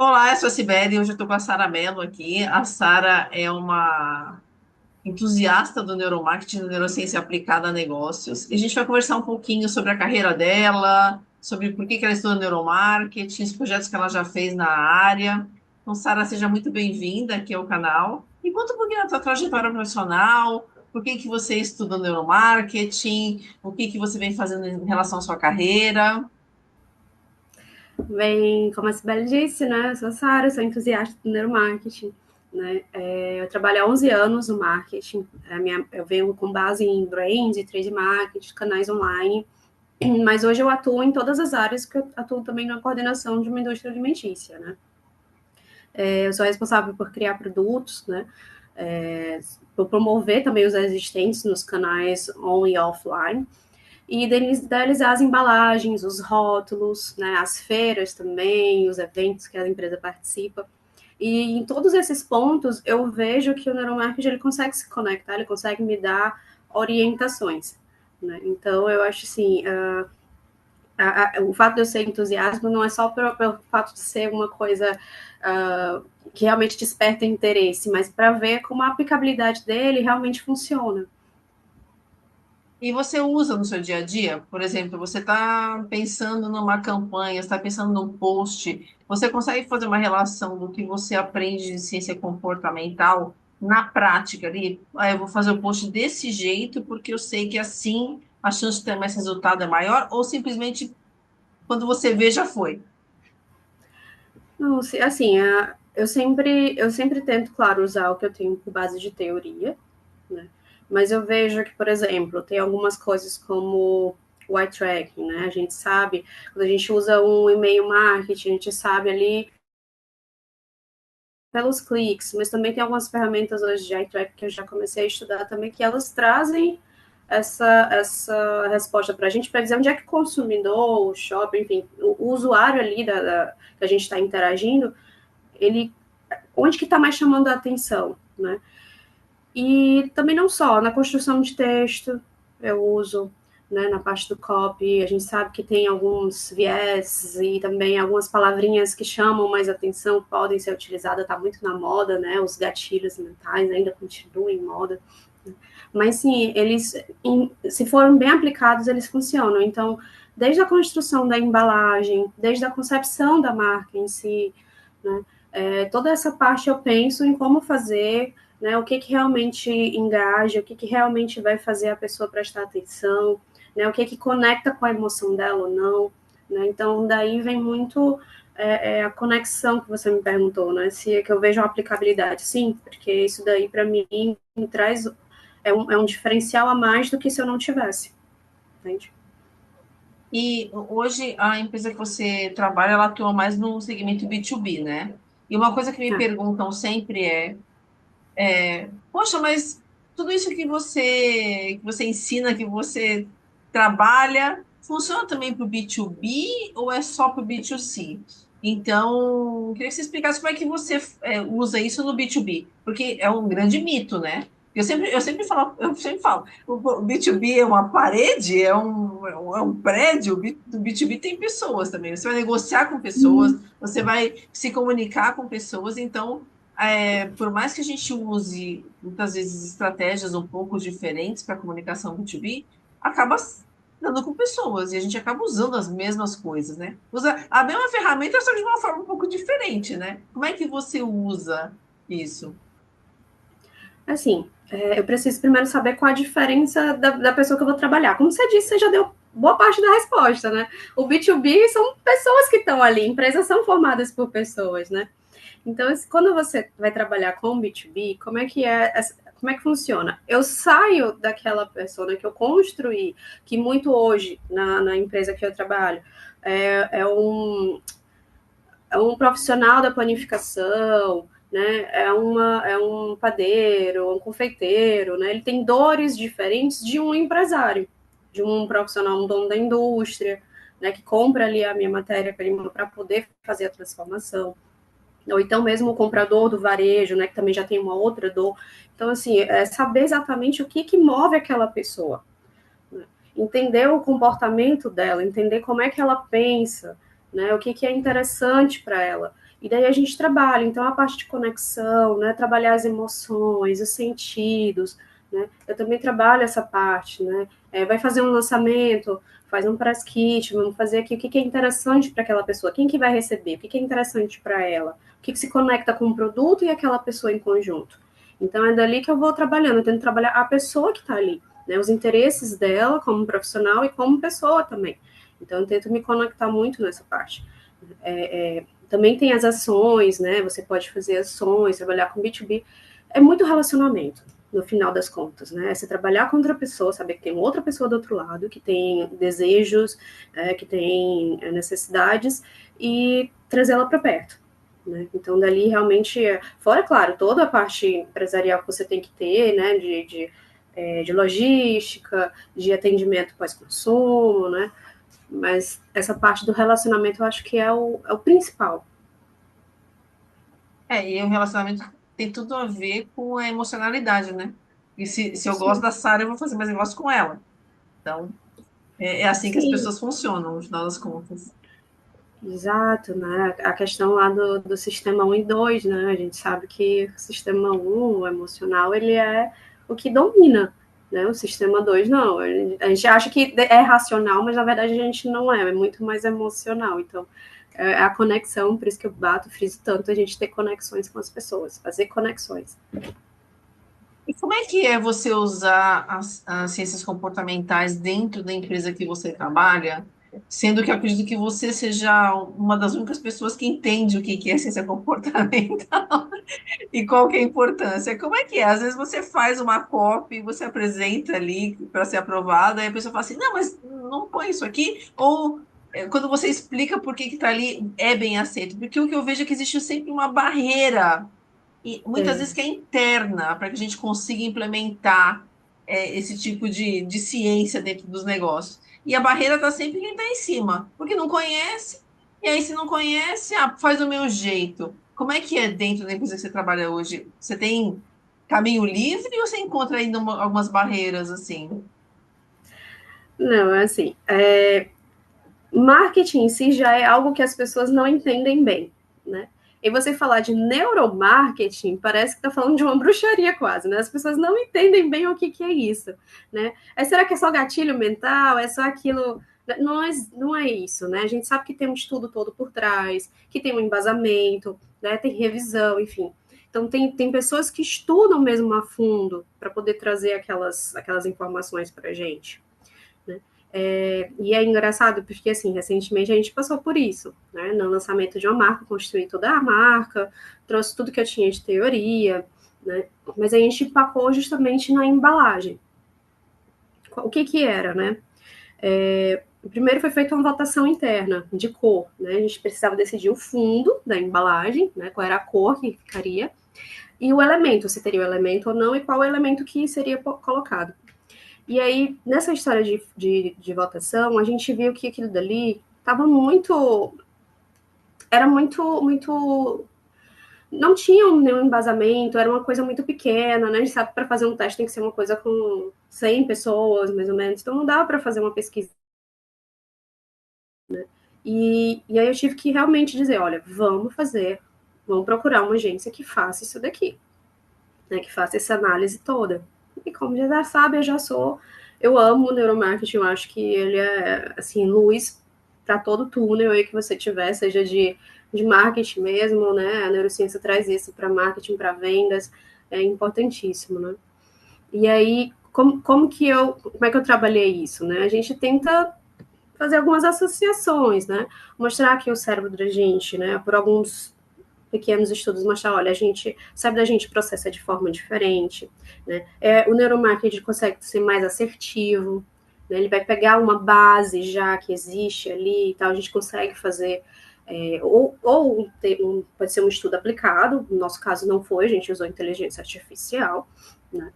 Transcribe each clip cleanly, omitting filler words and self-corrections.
Olá, eu sou a Sibeli, hoje eu estou com a Sara Mello aqui. A Sara é uma entusiasta do neuromarketing, da neurociência aplicada a negócios. E a gente vai conversar um pouquinho sobre a carreira dela, sobre por que que ela estuda neuromarketing, os projetos que ela já fez na área. Então, Sara, seja muito bem-vinda aqui ao canal. E conta um pouquinho da tua trajetória profissional, por que que você estuda neuromarketing, o que que você vem fazendo em relação à sua carreira. Bem, como a Sibeli disse, né? Eu sou a Sara, sou entusiasta do neuromarketing. Né? Eu trabalho há 11 anos no marketing. Eu venho com base em brand, trade marketing, canais online. Mas hoje eu atuo em todas as áreas, que eu atuo também na coordenação de uma indústria alimentícia. Né? Eu sou responsável por criar produtos, né? Por promover também os existentes nos canais on e offline e idealizar as embalagens, os rótulos, né, as feiras também, os eventos que a empresa participa. E em todos esses pontos, eu vejo que o neuromarketing ele consegue se conectar, ele consegue me dar orientações. Né? Então, eu acho assim, o fato de eu ser entusiasmo não é só pelo fato de ser uma coisa que realmente desperta interesse, mas para ver como a aplicabilidade dele realmente funciona. E você usa no seu dia a dia? Por exemplo, você está pensando numa campanha, está pensando num post, você consegue fazer uma relação do que você aprende de ciência comportamental na prática ali? Ah, eu vou fazer o post desse jeito porque eu sei que assim a chance de ter mais resultado é maior, ou simplesmente quando você vê já foi? Não, assim, eu sempre tento, claro, usar o que eu tenho por base de teoria, né? Mas eu vejo que, por exemplo, tem algumas coisas como o eye tracking, né? A gente sabe, quando a gente usa um e-mail marketing, a gente sabe ali pelos cliques, mas também tem algumas ferramentas hoje de eye tracking que eu já comecei a estudar também, que elas trazem essa resposta para a gente, para dizer onde é que o consumidor, o shopping, enfim, o usuário ali que a gente está interagindo, ele onde que está mais chamando a atenção, né? E também não só, na construção de texto eu uso, né, na parte do copy, a gente sabe que tem alguns viés e também algumas palavrinhas que chamam mais atenção, podem ser utilizadas, está muito na moda, né, os gatilhos mentais ainda continuam em moda, mas sim, eles, se forem bem aplicados, eles funcionam, então, desde a construção da embalagem, desde a concepção da marca em si, né, toda essa parte eu penso em como fazer, né, o que realmente engaja, o que realmente vai fazer a pessoa prestar atenção, né, o que conecta com a emoção dela ou não. Né? Então, daí vem muito a conexão que você me perguntou, né? Se é que eu vejo uma aplicabilidade, sim, porque isso daí para mim me traz um diferencial a mais do que se eu não tivesse, entende? E hoje a empresa que você trabalha, ela atua mais no segmento B2B, né? E uma coisa que me Ah, perguntam sempre poxa, mas tudo isso que você ensina, que você trabalha, funciona também para o B2B ou é só para o B2C? Então, eu queria que você explicasse como é que você usa isso no B2B, porque é um grande mito, né? Eu sempre falo, o B2B é uma parede, é um prédio, o B2B tem pessoas também. Você vai negociar com pessoas, você vai se comunicar com pessoas, então por mais que a gente use muitas vezes estratégias um pouco diferentes para comunicação B2B, acaba dando com pessoas e a gente acaba usando as mesmas coisas, né? Usa a mesma ferramenta, só que de uma forma um pouco diferente, né? Como é que você usa isso? assim, eu preciso primeiro saber qual a diferença da pessoa que eu vou trabalhar. Como você disse, você já deu boa parte da resposta, né? O B2B são pessoas que estão ali, empresas são formadas por pessoas, né? Então, quando você vai trabalhar com B2B, como é que funciona? Eu saio daquela persona que eu construí, que muito hoje, na empresa que eu trabalho, é um profissional da planificação, né? É um padeiro, um confeiteiro, né? Ele tem dores diferentes de um empresário, de um profissional, um dono da indústria, né? Que compra ali a minha matéria-prima para poder fazer a transformação. Ou então mesmo o comprador do varejo, né? Que também já tem uma outra dor. Então, assim, saber exatamente o que move aquela pessoa, né? Entender o comportamento dela, entender como é que ela pensa, né? O que é interessante para ela. E daí a gente trabalha, então, a parte de conexão, né, trabalhar as emoções, os sentidos, né, eu também trabalho essa parte, né, vai fazer um lançamento, faz um press kit, vamos fazer aqui o que é interessante para aquela pessoa, quem que vai receber, o que é interessante para ela, o que se conecta com o produto e aquela pessoa em conjunto. Então, é dali que eu vou trabalhando, eu tento trabalhar a pessoa que está ali, né, os interesses dela como profissional e como pessoa também. Então, eu tento me conectar muito nessa parte. Também tem as ações, né? Você pode fazer ações, trabalhar com B2B. É muito relacionamento, no final das contas, né? Você trabalhar com outra pessoa, saber que tem outra pessoa do outro lado, que tem desejos, que tem necessidades, e trazê-la para perto. Né? Então, dali realmente, fora, claro, toda a parte empresarial que você tem que ter, né? De logística, de atendimento pós-consumo, né? Mas essa parte do relacionamento eu acho que é o principal. E o relacionamento tem tudo a ver com a emocionalidade, né? E se eu gosto Sim, da Sarah, eu vou fazer mais negócio com ela. Então, é assim que as sim, pessoas funcionam, no final das contas. exato, né? A questão lá do sistema um e 2, né? A gente sabe que o sistema um, o emocional, ele é o que domina, né? O sistema 2 não. A gente acha que é racional, mas na verdade a gente não é muito mais emocional. Então, é a conexão, por isso que eu bato, friso tanto a gente ter conexões com as pessoas, fazer conexões. E como é que é você usar as ciências comportamentais dentro da empresa que você trabalha, sendo que eu acredito que você seja uma das únicas pessoas que entende o que é ciência comportamental e qual que é a importância? Como é que é? Às vezes você faz uma copy, você apresenta ali para ser aprovada, aí a pessoa fala assim, não, mas não põe isso aqui, ou quando você explica por que está ali, é bem aceito. Porque o que eu vejo é que existe sempre uma barreira, e muitas É, vezes que é interna, para que a gente consiga implementar esse tipo de ciência dentro dos negócios. E a barreira está sempre quem está em cima, porque não conhece, e aí se não conhece, faz do meu jeito. Como é que é dentro da empresa que você trabalha hoje? Você tem caminho livre ou você encontra ainda algumas barreiras assim? não, é assim, marketing em si já é algo que as pessoas não entendem bem, né? E você falar de neuromarketing parece que está falando de uma bruxaria quase, né? As pessoas não entendem bem o que é isso, né? Será que é só gatilho mental? É só aquilo? Não é isso, né? A gente sabe que tem um estudo todo por trás, que tem um embasamento, né? Tem revisão, enfim. Então, tem pessoas que estudam mesmo a fundo para poder trazer aquelas informações para a gente. Né? E é engraçado porque, assim, recentemente a gente passou por isso, né? No lançamento de uma marca, construí toda a marca, trouxe tudo que eu tinha de teoria, né? Mas a gente empacou justamente na embalagem. O que era, né? Primeiro foi feita uma votação interna de cor, né? A gente precisava decidir o fundo da embalagem, né? Qual era a cor que ficaria, e o elemento, se teria o elemento ou não, e qual o elemento que seria colocado. E aí, nessa história de votação, a gente viu que aquilo dali estava muito. Era muito. Não tinha nenhum embasamento, era uma coisa muito pequena, né? A gente sabe que para fazer um teste tem que ser uma coisa com 100 pessoas, mais ou menos, então não dava para fazer uma pesquisa. E aí eu tive que realmente dizer: olha, vamos procurar uma agência que faça isso daqui, né? Que faça essa análise toda. E como já sabe, eu amo o neuromarketing, eu acho que ele é, assim, luz para todo túnel aí que você tiver, seja de marketing mesmo, né? A neurociência traz isso para marketing, para vendas, é importantíssimo, né? E aí, como é que eu trabalhei isso, né? A gente tenta fazer algumas associações, né? Mostrar que o cérebro da gente, né, por alguns pequenos estudos mostrar, olha, a gente sabe da gente processa de forma diferente, né? O neuromarketing consegue ser mais assertivo, né? Ele vai pegar uma base já que existe ali e tal, a gente consegue fazer pode ser um estudo aplicado, no nosso caso não foi, a gente usou inteligência artificial, né?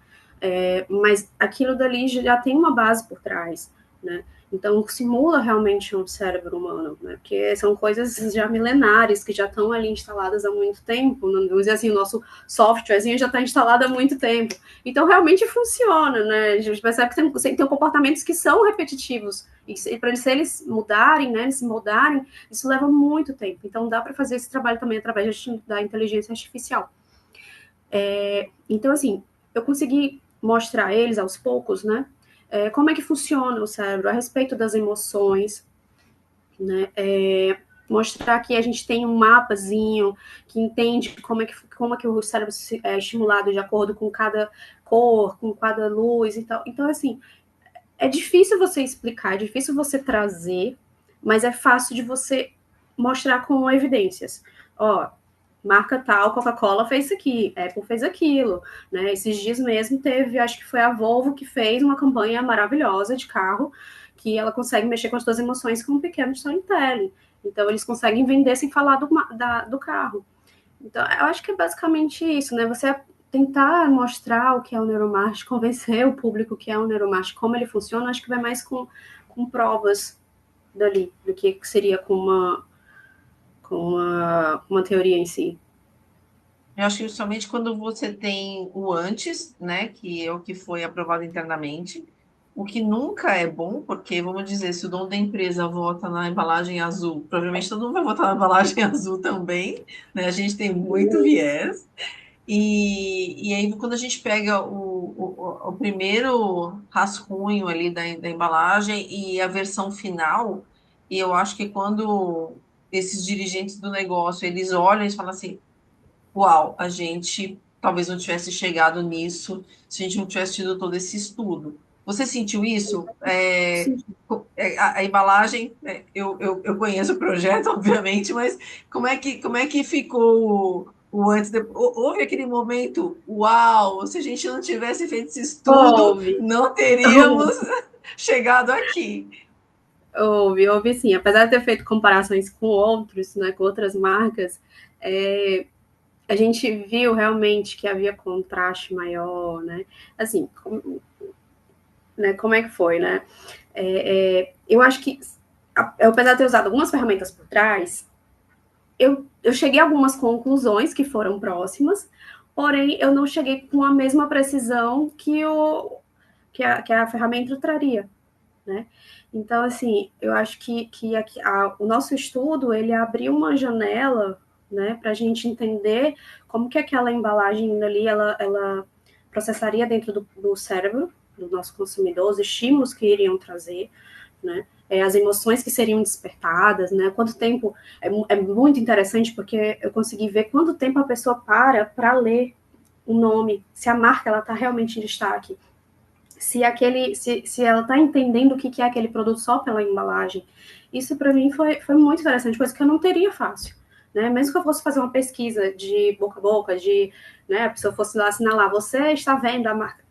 Mas aquilo dali já tem uma base por trás, né? Então, simula realmente um cérebro humano, né? Porque são coisas já milenares, que já estão ali instaladas há muito tempo. Vamos dizer assim, o nosso softwarezinho já está instalado há muito tempo. Então, realmente funciona, né? A gente percebe que tem comportamentos que são repetitivos. E para eles mudarem, né? Eles se moldarem, isso leva muito tempo. Então, dá para fazer esse trabalho também através da inteligência artificial. Então, assim, eu consegui mostrar a eles aos poucos, né? Como é que funciona o cérebro a respeito das emoções, né? Mostrar que a gente tem um mapazinho que entende como é que o cérebro é estimulado de acordo com cada cor, com cada luz e tal. Então, assim, é difícil você explicar, é difícil você trazer, mas é fácil de você mostrar com evidências. Ó, marca tal, Coca-Cola fez isso aqui, Apple fez aquilo, né? Esses dias mesmo teve, acho que foi a Volvo que fez uma campanha maravilhosa de carro, que ela consegue mexer com as suas emoções com um pequeno storytelling. Então, eles conseguem vender sem falar do carro. Então, eu acho que é basicamente isso, né? Você tentar mostrar o que é o neuromarketing, convencer o público que é o neuromarketing, como ele funciona, acho que vai mais com provas dali, do que seria com uma teoria em si. Eu acho que somente quando você tem o antes, né, que é o que foi aprovado internamente, o que nunca é bom, porque, vamos dizer, se o dono da empresa vota na embalagem azul, provavelmente todo mundo vai votar na embalagem azul também, né? A gente tem muito viés. E aí, quando a gente pega o primeiro rascunho ali da embalagem e a versão final, e eu acho que quando esses dirigentes do negócio, eles olham e falam assim, uau, a gente talvez não tivesse chegado nisso se a gente não tivesse tido todo esse estudo. Você sentiu isso? Sim. A embalagem, eu conheço o projeto, obviamente, mas como é que ficou o antes? Houve aquele momento, uau, se a gente não tivesse feito esse estudo, Houve, não teríamos chegado aqui. houve sim. Apesar de ter feito comparações com outros, né, com outras marcas, a gente viu realmente que havia contraste maior, né? Assim, como é que foi, né? Eu acho que, apesar de ter usado algumas ferramentas por trás, eu cheguei a algumas conclusões que foram próximas, porém eu não cheguei com a mesma precisão que a ferramenta traria, né? Então, assim, eu acho que o nosso estudo, ele abriu uma janela, né, para a gente entender como que aquela embalagem ali, ela processaria dentro do cérebro do nosso consumidor, os estímulos que iriam trazer, né, as emoções que seriam despertadas, né, quanto tempo, é muito interessante porque eu consegui ver quanto tempo a pessoa para ler o nome, se a marca ela está realmente em destaque, se ela está entendendo o que é aquele produto só pela embalagem. Isso para mim foi muito interessante, coisa que eu não teria fácil. Né? Mesmo que eu fosse fazer uma pesquisa de boca a boca, né, a pessoa fosse lá assinalar, você está vendo a marca.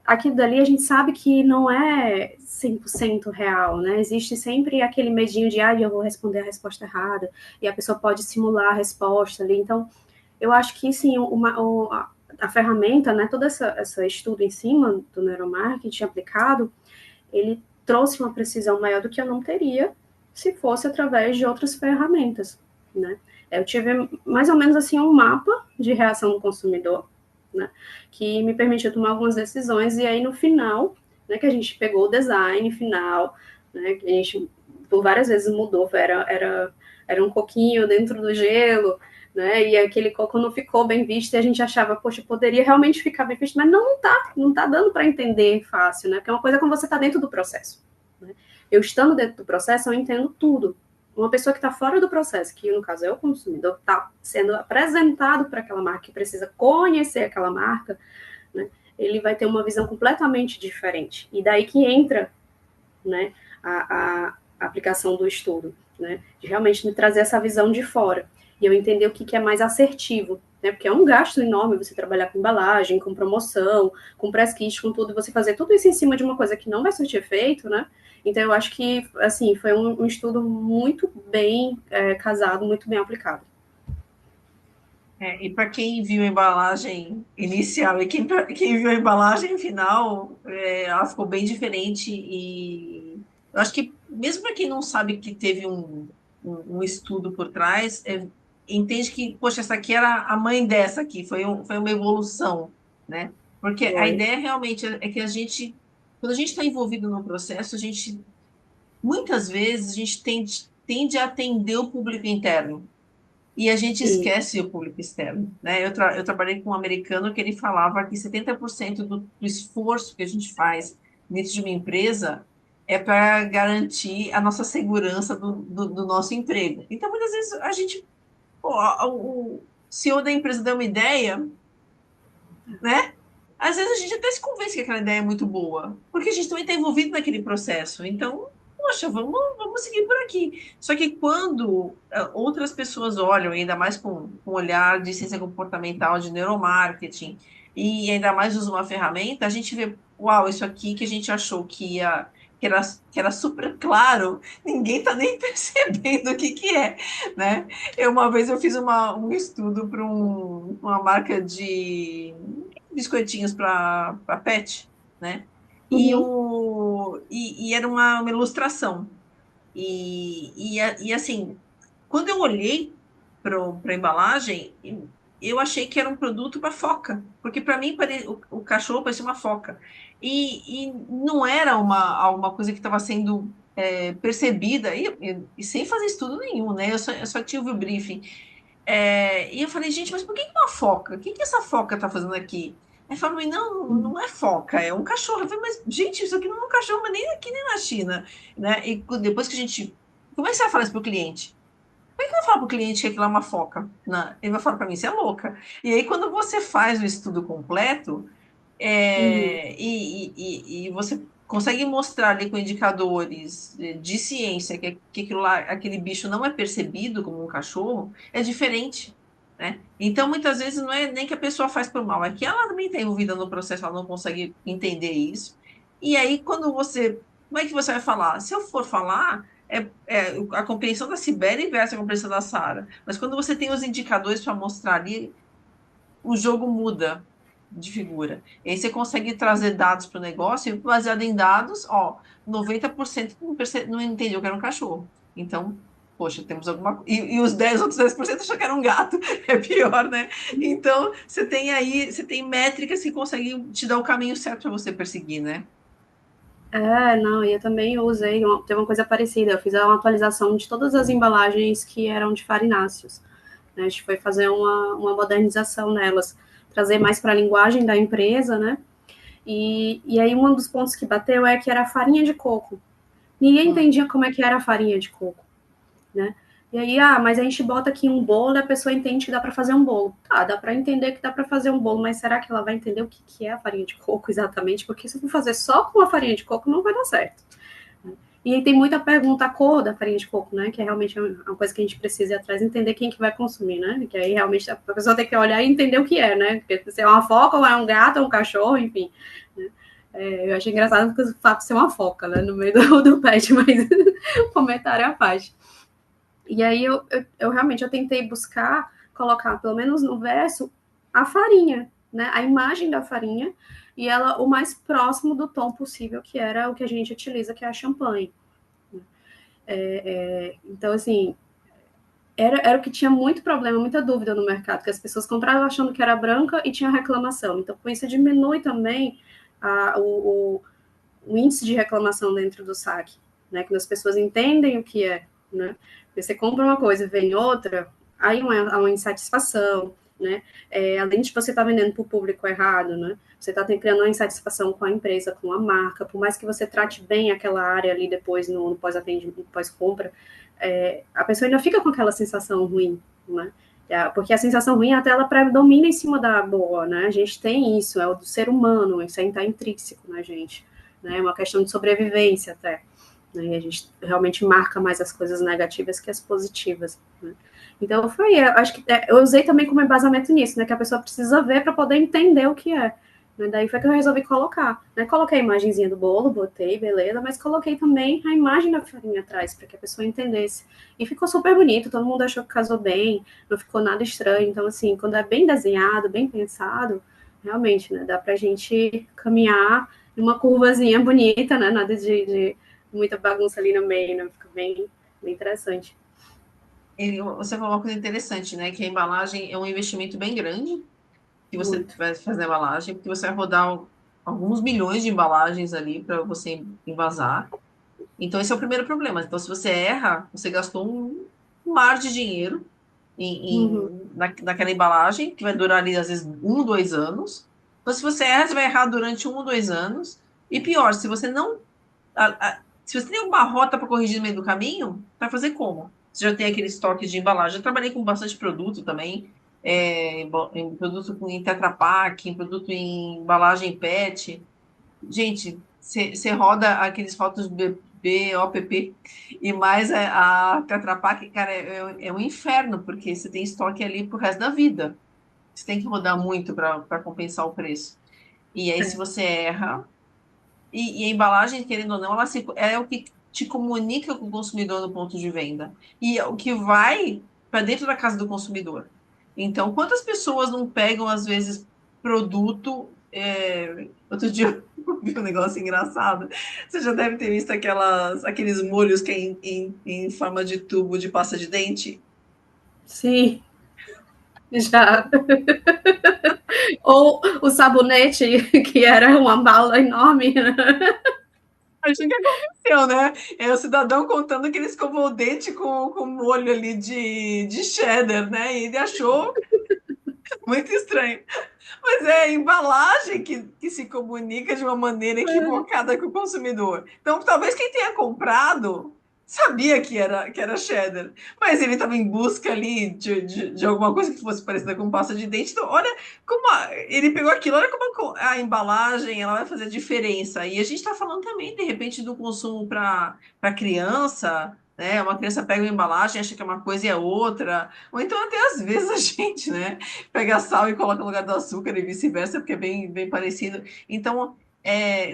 Aquilo dali a gente sabe que não é 100% real, né? Existe sempre aquele medinho de, eu vou responder a resposta errada, e a pessoa pode simular a resposta ali. Então, eu acho que sim, a ferramenta, né, todo esse estudo em cima do neuromarketing aplicado, ele trouxe uma precisão maior do que eu não teria se fosse através de outras ferramentas, né? Eu tive mais ou menos assim um mapa de reação do consumidor, né, que me permitiu tomar algumas decisões e aí no final, né, que a gente pegou o design final, né, que a gente por várias vezes mudou, era um coquinho dentro do gelo, né? E aquele coco não ficou bem visto e a gente achava, poxa, poderia realmente ficar bem visto, mas não tá dando para entender fácil, né? Porque é uma coisa quando você está dentro do processo. Né? Eu estando dentro do processo, eu entendo tudo. Uma pessoa que está fora do processo, que no caso é o consumidor, está sendo apresentado para aquela marca, que precisa conhecer aquela marca, né? Ele vai ter uma visão completamente diferente. E daí que entra, né, a aplicação do estudo, né? De realmente me trazer essa visão de fora e eu entender o que é mais assertivo, né? Porque é um gasto enorme você trabalhar com embalagem, com promoção, com press kit, com tudo, você fazer tudo isso em cima de uma coisa que não vai surtir efeito, né? Então eu acho que assim foi um estudo muito bem casado, muito bem aplicado. E para quem viu a embalagem inicial e quem viu a embalagem final, ela ficou bem diferente Eu acho que, mesmo para quem não sabe que teve um estudo por trás, entende que, poxa, essa aqui era a mãe dessa aqui, foi uma evolução, né? Porque a Foi. ideia realmente é que a gente, quando a gente está envolvido no processo, muitas vezes, a gente tende a atender o público interno. E a gente E, esquece o público externo, né? Eu trabalhei com um americano que ele falava que 70% do esforço que a gente faz dentro de uma empresa é para garantir a nossa segurança do nosso emprego. Então, muitas vezes, a gente, pô, o CEO da empresa deu uma ideia, né? Às vezes a gente até se convence que aquela ideia é muito boa, porque a gente também está envolvido naquele processo. Então, poxa, vamos seguir por aqui. Só que quando outras pessoas olham, ainda mais com olhar de ciência comportamental, de neuromarketing, e ainda mais usam uma ferramenta, a gente vê, uau, isso aqui que a gente achou que era, que era super claro, ninguém está nem percebendo o que é, né? Uma vez eu fiz um estudo para uma marca de biscoitinhos para pet, né? uhum, E era uma ilustração. E assim, quando eu olhei para a embalagem, eu achei que era um produto para foca, porque para mim o cachorro parecia uma foca. E não era uma coisa que estava sendo percebida, e sem fazer estudo nenhum, né? Eu só tive o briefing. E eu falei, gente, mas por que uma foca? O que que essa foca está fazendo aqui? Aí falou, não, não é foca, é um cachorro. Eu falei, mas, gente, isso aqui não é um cachorro, mas nem aqui nem na China, né? E depois que a gente. Como é que você vai falar isso pro cliente? Como é que eu vou falar pro cliente que aquilo é uma foca? Não, ele vai falar para mim, você é louca. E aí, quando você faz o estudo completo, uhum. e você consegue mostrar ali com indicadores de ciência que aquilo lá, aquele bicho não é percebido como um cachorro, é diferente, né? Então, muitas vezes, não é nem que a pessoa faz por mal, é que ela também está envolvida no processo, ela não consegue entender isso. E aí, como é que você vai falar? Se eu for falar, a compreensão da Sibéria versus a compreensão da Sara. Mas quando você tem os indicadores para mostrar ali, o jogo muda de figura. E aí você consegue trazer dados para o negócio e baseado em dados, ó, 90% não entendeu que era um cachorro. Então, poxa, temos alguma coisa. E os 10 outros 10% achou que era um gato. É pior, né? Então, você tem métricas que conseguem te dar o caminho certo para você perseguir, né? Não, e eu também usei, teve uma coisa parecida, eu fiz uma atualização de todas as embalagens que eram de farináceos, né? A gente foi fazer uma modernização nelas, trazer mais para a linguagem da empresa, né? E aí um dos pontos que bateu é que era farinha de coco. Ninguém Hum. entendia como é que era a farinha de coco, né? E aí, mas a gente bota aqui um bolo e a pessoa entende que dá para fazer um bolo. Tá, dá para entender que dá para fazer um bolo, mas será que ela vai entender o que é a farinha de coco exatamente? Porque se eu for fazer só com a farinha de coco, não vai dar certo. E aí tem muita pergunta, a cor da farinha de coco, né? Que é realmente uma coisa que a gente precisa ir atrás, entender quem que vai consumir, né? Que aí realmente a pessoa tem que olhar e entender o que é, né? Porque se é uma foca, ou é um gato, ou um cachorro, enfim. Né? Eu achei engraçado o fato de ser uma foca, né? No meio do pet, mas comentário à parte. E aí eu realmente eu tentei buscar colocar, pelo menos no verso, a farinha, né? A imagem da farinha e ela o mais próximo do tom possível, que era o que a gente utiliza, que é a champanhe. Então, assim, era o que tinha muito problema, muita dúvida no mercado, que as pessoas compravam achando que era branca e tinha reclamação. Então, com isso diminui também o índice de reclamação dentro do saque, né? Que as pessoas entendem o que é, né? Você compra uma coisa e vem outra, aí há uma insatisfação, né? Além de você estar vendendo para o público errado, né? Você está criando uma insatisfação com a empresa, com a marca, por mais que você trate bem aquela área ali depois no pós-atendimento, pós-compra, a pessoa ainda fica com aquela sensação ruim, né? Porque a sensação ruim até ela predomina em cima da boa, né? A gente tem isso, é o do ser humano, isso aí está intrínseco na gente, né? É uma questão de sobrevivência até. Né? E a gente realmente marca mais as coisas negativas que as positivas. Né? Então foi, eu acho que eu usei também como embasamento nisso, né? Que a pessoa precisa ver para poder entender o que é. Né? Daí foi que eu resolvi colocar. Né? Coloquei a imagenzinha do bolo, botei, beleza, mas coloquei também a imagem da farinha atrás, para que a pessoa entendesse. E ficou super bonito, todo mundo achou que casou bem, não ficou nada estranho. Então, assim, quando é bem desenhado, bem pensado, realmente, né? Dá pra gente caminhar uma curvazinha bonita, né? Nada muita bagunça ali no meio, né? Fica bem interessante. Você falou uma coisa interessante, né? Que a embalagem é um investimento bem grande que você Muito. vai fazer na embalagem, porque você vai rodar alguns milhões de embalagens ali para você envasar. Então, esse é o primeiro problema. Então, se você erra, você gastou um mar de dinheiro Uhum. naquela embalagem, que vai durar ali, às vezes, 1, 2 anos. Então, se você erra, você vai errar durante 1 ou 2 anos. E pior, se você não. Se você tem uma rota para corrigir no meio do caminho, vai fazer como? Você já tem aquele estoque de embalagem. Eu trabalhei com bastante produto também. Em produto em Tetra Pak, em produto em embalagem PET. Gente, você roda aqueles fotos BOPP e mais a Tetra Pak, cara, é um inferno, porque você tem estoque ali pro resto da vida. Você tem que rodar muito para compensar o preço. E aí, se É. você erra, e a embalagem, querendo ou não, é o que te comunica com o consumidor no ponto de venda. E é o que vai para dentro da casa do consumidor. Então, quantas pessoas não pegam, às vezes, produto. Outro dia eu vi um negócio engraçado. Você já deve ter visto aqueles molhos que é em forma de tubo de pasta de dente. Sim, já. Ou o sabonete, que era uma bala enorme. Né? Acho que aconteceu, né? É o cidadão contando que ele escovou o dente com molho ali de cheddar, né? E ele achou muito estranho. Mas é a embalagem que se comunica de uma maneira equivocada com o consumidor. Então, talvez quem tenha comprado sabia que era cheddar, mas ele estava em busca ali de alguma coisa que fosse parecida com pasta de dente. Então, olha como ele pegou aquilo, olha como a embalagem ela vai fazer diferença. E a gente está falando também, de repente, do consumo para criança. Né? Uma criança pega uma embalagem, acha que é uma coisa e é outra. Ou então, até às vezes, a gente, né? Pega sal e coloca no lugar do açúcar e vice-versa, porque é bem parecido. Então,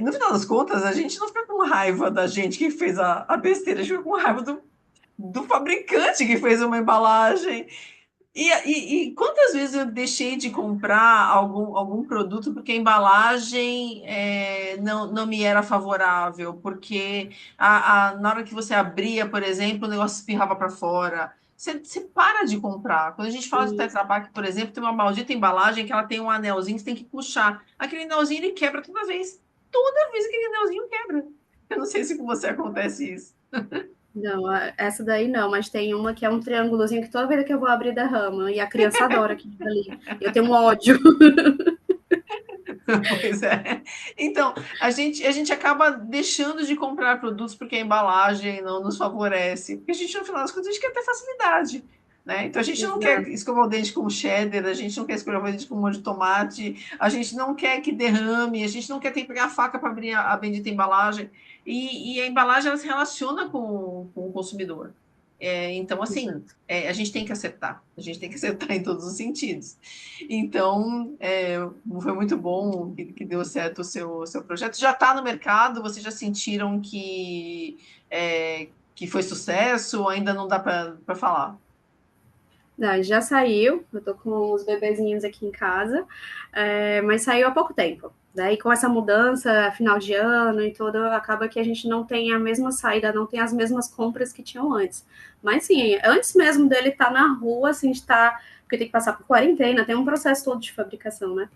no final das contas, a gente não fica com raiva da gente que fez a besteira, a gente fica com raiva do fabricante que fez uma embalagem. E quantas vezes eu deixei de comprar algum produto porque a embalagem não me era favorável, porque na hora que você abria, por exemplo, o negócio espirrava para fora. Você para de comprar. Quando a gente fala de Tetra Pak, por exemplo, tem uma maldita embalagem que ela tem um anelzinho que você tem que puxar. Aquele anelzinho ele quebra toda vez. Toda vez aquele anelzinho quebra. Eu não sei se com você acontece isso. Não, essa daí não, mas tem uma que é um triângulozinho que toda vez que eu vou abrir derrama, e a criança adora aquilo ali. Eu tenho um ódio. Pois é. Então, a gente acaba deixando de comprar produtos porque a embalagem não nos favorece. Porque a gente, no final das contas, a gente quer ter facilidade. Né? Então, a gente não quer Exato. escovar o dente com cheddar, a gente não quer escovar o dente com molho de tomate, a gente não quer que derrame, a gente não quer ter que pegar a faca para abrir a bendita embalagem. E a embalagem, ela se relaciona com o consumidor. Então, assim, Exato. a gente tem que acertar. A gente tem que acertar em todos os sentidos. Então, foi muito bom que deu certo o seu projeto. Já está no mercado? Vocês já sentiram que foi sucesso ou ainda não dá para falar? Não, já saiu, eu tô com os bebezinhos aqui em casa, mas saiu há pouco tempo. Daí, com essa mudança, final de ano e tudo, acaba que a gente não tem a mesma saída, não tem as mesmas compras que tinham antes. Mas sim, antes mesmo dele estar na rua, assim, estar. Porque tem que passar por quarentena, tem um processo todo de fabricação, né?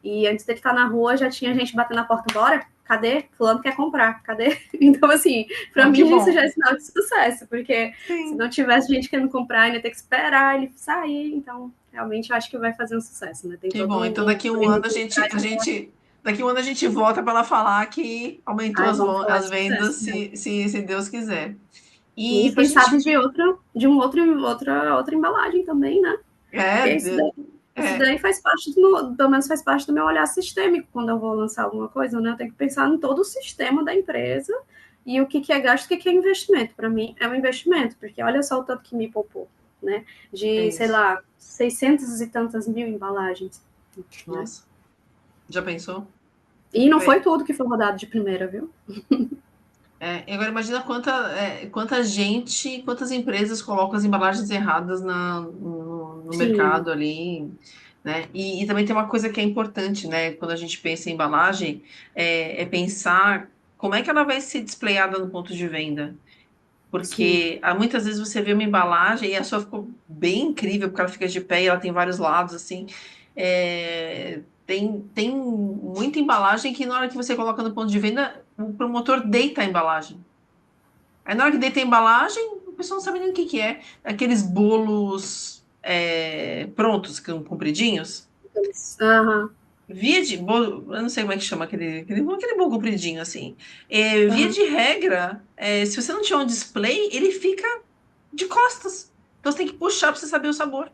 E antes dele estar na rua, já tinha gente batendo na porta, bora? Cadê? Fulano quer comprar, cadê? Então, assim, para Oh, que mim isso já bom. é sinal de sucesso, porque se Sim. não tivesse gente querendo comprar, ainda ter que esperar ele sair, então realmente eu acho que vai fazer um sucesso, né? Tem Que todo bom. Então, um daqui a um ano mecanismo a por gente, trás a pra... gente, daqui a um ano a gente volta para ela falar que aumentou Ai, as, vamos falar as de sucesso, vendas, né? se Deus quiser. E E para a quem sabe gente. de outra embalagem também, né? É, Porque isso daí faz parte pelo menos faz parte do meu olhar sistêmico quando eu vou lançar alguma coisa, né? Eu tenho que pensar em todo o sistema da empresa e o que é gasto, o que é investimento. Para mim é um investimento, porque olha só o tanto que me poupou, né? é De, sei isso. lá, 600 e tantas mil embalagens, né? Nossa, já pensou? E não foi É, tudo que foi rodado de primeira, viu? agora imagina quanta gente, quantas empresas colocam as embalagens erradas no Sim, mercado ali, né? E também tem uma coisa que é importante, né? Quando a gente pensa em embalagem, é pensar. como é que ela vai ser displayada no ponto de venda? Sim. Porque muitas vezes você vê uma embalagem e a sua ficou bem incrível, porque ela fica de pé e ela tem vários lados, assim. Tem muita embalagem que na hora que você coloca no ponto de venda, o promotor deita a embalagem. Aí na hora que deita a embalagem, o pessoal não sabe nem o que que é. Aqueles bolos prontos, compridinhos. Aham, Via de bolo, eu não sei como é que chama aquele bolo compridinho assim. Via aham, de regra, se você não tiver um display, ele fica de costas. Então você tem que puxar para você saber o sabor.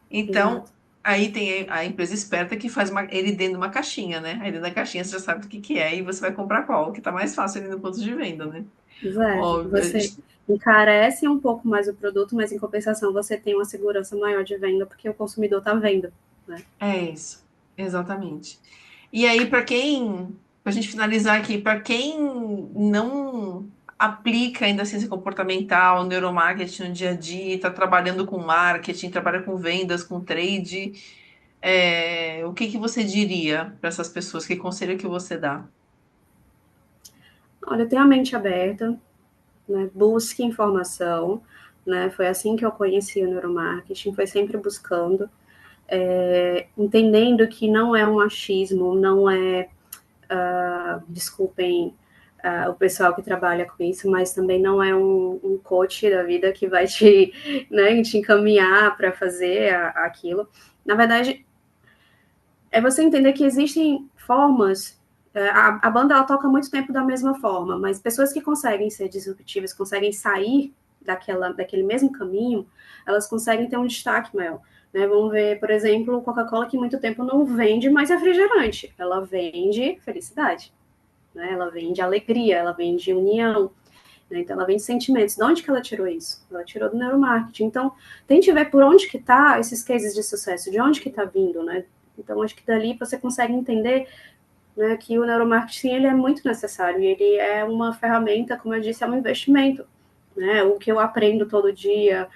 Então, exato. aí tem a empresa esperta que faz ele dentro de uma caixinha, né? Aí dentro da caixinha você já sabe do que é e você vai comprar qual, que tá mais fácil ali no ponto de venda, né? Exato. Ó, Você encarece um pouco mais o produto, mas em compensação você tem uma segurança maior de venda, porque o consumidor está vendo, né? é isso, exatamente. E aí, para a gente finalizar aqui, para quem não aplica ainda a ciência comportamental, neuromarketing no dia a dia, está trabalhando com marketing, trabalha com vendas, com trade, o que que você diria para essas pessoas? Que conselho que você dá? Olha, tenha a mente aberta, né? Busque informação, né? Foi assim que eu conheci o neuromarketing, foi sempre buscando, entendendo que não é um achismo, não é, desculpem o pessoal que trabalha com isso, mas também não é um coach da vida que vai te, né, te encaminhar para fazer aquilo. Na verdade, é você entender que existem formas. A banda ela toca muito tempo da mesma forma, mas pessoas que conseguem ser disruptivas, conseguem sair daquele mesmo caminho, elas conseguem ter um destaque maior. Né? Vamos ver, por exemplo, Coca-Cola que muito tempo não vende mais refrigerante, ela vende felicidade, né? Ela vende alegria, ela vende união, né? Então ela vende sentimentos. De onde que ela tirou isso? Ela tirou do neuromarketing. Então tente ver por onde que tá esses cases de sucesso, de onde que tá vindo, né? Então acho que dali você consegue entender, né, que o neuromarketing ele é muito necessário e ele é uma ferramenta, como eu disse, é um investimento. Né, o que eu aprendo todo dia,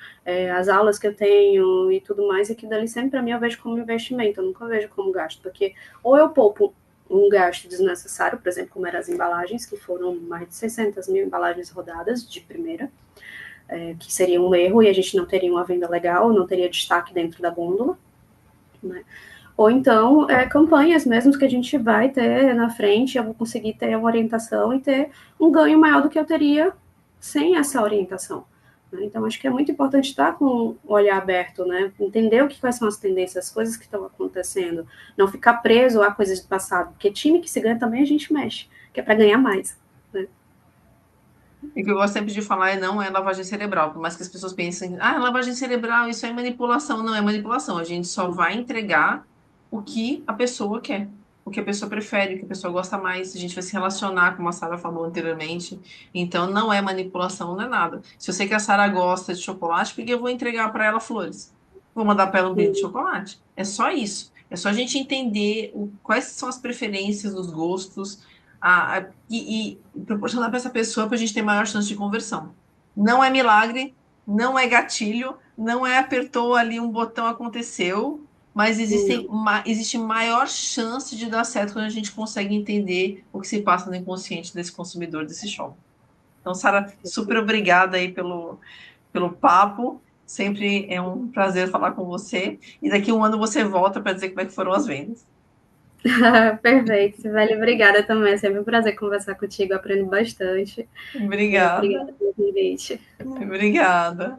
as aulas que eu tenho e tudo mais, é que dali sempre para mim eu vejo como investimento, eu nunca vejo como gasto, porque ou eu poupo um gasto desnecessário, por exemplo, como eram as embalagens, que foram mais de 600 mil embalagens rodadas de primeira, que seria um erro e a gente não teria uma venda legal, não teria destaque dentro da gôndola, né? Ou então, campanhas mesmo que a gente vai ter na frente, eu vou conseguir ter uma orientação e ter um ganho maior do que eu teria sem essa orientação. Né? Então, acho que é muito importante estar com o olhar aberto, né? Entender quais são as tendências, as coisas que estão acontecendo, não ficar preso a coisas do passado, porque time que se ganha também a gente mexe, que é para ganhar mais. Né? E o que eu gosto sempre de falar não é lavagem cerebral, por mais que as pessoas pensem, lavagem cerebral, isso é manipulação. Não é manipulação, a gente só vai entregar o que a pessoa quer, o que a pessoa prefere, o que a pessoa gosta mais. A gente vai se relacionar, como a Sara falou anteriormente. Então, não é manipulação, não é nada. Se eu sei que a Sara gosta de chocolate, porque eu vou entregar para ela flores. Vou mandar para ela um brinde de chocolate. É só isso. É só a gente entender quais são as preferências, os gostos, e proporcionar para essa pessoa para a gente ter maior chance de conversão. Não é milagre, não é gatilho, não é apertou ali um botão, aconteceu, mas Não, existe maior chance de dar certo quando a gente consegue entender o que se passa no inconsciente desse consumidor, desse shopping. Então, Sara, super obrigada aí pelo papo. Sempre é um prazer falar com você. E daqui a um ano você volta para dizer como é que foram as vendas. perfeito, Sibeli, obrigada também. É sempre um prazer conversar contigo, aprendo bastante. Obrigada. Obrigada pelo convite. Obrigada.